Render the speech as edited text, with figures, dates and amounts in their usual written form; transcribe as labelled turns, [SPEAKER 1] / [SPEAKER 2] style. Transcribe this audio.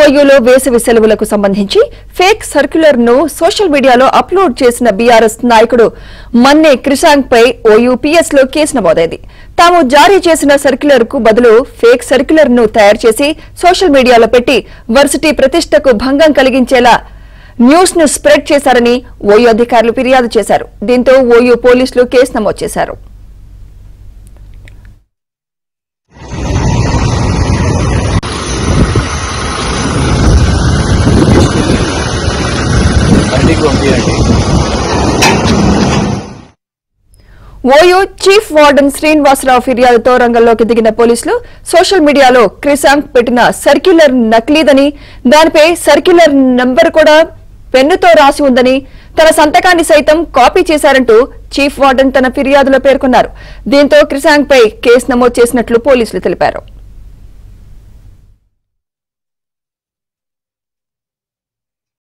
[SPEAKER 1] ఓయూలో వేసవి సెలవులకు సంబంధించి ఫేక్ సర్క్యులర్ ను సోషల్ మీడియాలో అప్లోడ్ చేసిన బీఆర్ఎస్ నాయకుడు మన్నే క్రిషాంక్ పై ఓయూ పీఎస్ లో కేసు నమోదైంది. తాము జారీ చేసిన సర్క్యులర్ కు బదులు ఫేక్ సర్క్యులర్ ను తయారు చేసి సోషల్ మీడియాలో పెట్టి వర్సిటీ ప్రతిష్టకు భంగం కలిగించేలా న్యూస్ ను స్ప్రెడ్ చేశారని ఓయూ అధికారులు ఫిర్యాదు చేశారు. దీంతో ఓయూ పోలీసులు కేసు నమోదు చేశారు. ఓయూ చీఫ్ వార్డెన్ శ్రీనివాసరావు ఫిర్యాదుతో రంగంలోకి దిగిన పోలీసులు సోషల్ మీడియాలో క్రిషాంక్ పెట్టిన సర్క్యులర్ నకిలీదని, దానిపై సర్క్యులర్ నంబర్ కూడా పెన్నుతో రాసి ఉందని, తన సంతకాన్ని సైతం కాపీ చేశారంటూ చీఫ్ వార్డెన్ తన ఫిర్యాదులో పేర్కొన్నారు. దీంతో క్రిషాంక్ పై కేసు నమోదు చేసినట్లు పోలీసులు తెలిపారు.